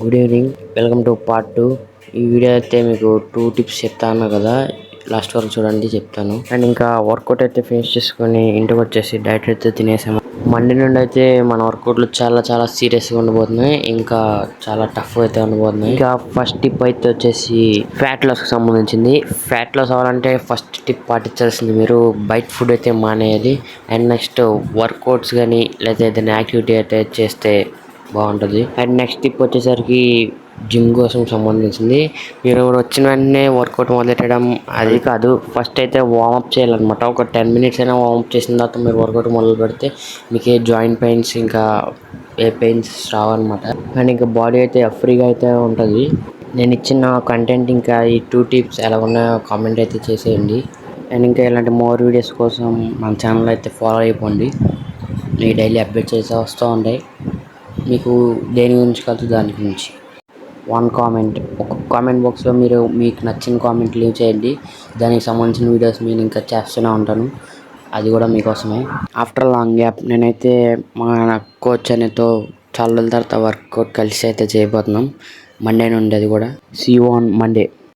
Good evening, welcome to part 2. ఈ video అయితే మీకు 2 టిప్స్ చెప్తాను కదా, లాస్ట్ వరకు చూడండి చెప్తాను. అండ్ ఇంకా వర్కౌట్ అయితే ఫినిష్ చేసుకొని ఇంటికి వచ్చేసి డైట్ అయితే తినేసాము. మండే నుండి అయితే మన వర్కౌట్లు చాలా సీరియస్గా ఉండబోతున్నాయి, ఇంకా చాలా టఫ్ అయితే ఉండబోతున్నాయి. ఇంకా ఫస్ట్ టిప్ అయితే వచ్చేసి ఫ్యాట్ లాస్కి సంబంధించింది. ఫ్యాట్ లాస్ అవ్వాలంటే ఫస్ట్ టిప్ పాటించాల్సింది మీరు బయట ఫుడ్ అయితే మానేయాలి. అండ్ నెక్స్ట్ వర్కౌట్స్ కానీ లేదా ఏదైనా యాక్టివిటీ అయితే చేస్తే బాగుంటుంది. అండ్ నెక్స్ట్ టిప్ వచ్చేసరికి జిమ్ కోసం సంబంధించింది. మీరు వచ్చిన వెంటనే వర్కౌట్ మొదలెట్టడం అది కాదు, ఫస్ట్ అయితే వార్మప్ చేయాలన్నమాట. ఒక 10 minutes అయినా వార్మప్ చేసిన తర్వాత మీరు వర్కౌట్ మొదలు పెడితే మీకు ఏ జాయింట్ పెయిన్స్ ఇంకా ఏ పెయిన్స్ రావన్నమాట. అండ్ ఇంకా బాడీ అయితే ఫ్రీగా అయితే ఉంటుంది. నేను ఇచ్చిన కంటెంట్ ఇంకా ఈ 2 టిప్స్ ఎలా ఉన్నాయో కామెంట్ అయితే చేసేయండి. అండ్ ఇంకా ఇలాంటి మోర్ వీడియోస్ కోసం మన ఛానల్ అయితే ఫాలో అయిపోండి. నేను డైలీ అప్డేట్ చేసి వస్తూ ఉంటాయి. మీకు దేని గురించి కాదు దాని గురించి ఒక కామెంట్ బాక్స్లో మీరు మీకు నచ్చిన కామెంట్ లీవ్ చేయండి. దానికి సంబంధించిన వీడియోస్ నేను ఇంకా చేస్తూనే ఉంటాను, అది కూడా మీకోసమే. ఆఫ్టర్ లాంగ్ గ్యాప్ నేనైతే మా కోచ్ అనేతో చాలా రోజుల తర్వాత వర్కౌట్ కలిసి అయితే చేయబోతున్నాం. మండే నుండి అది కూడా. See you on Monday.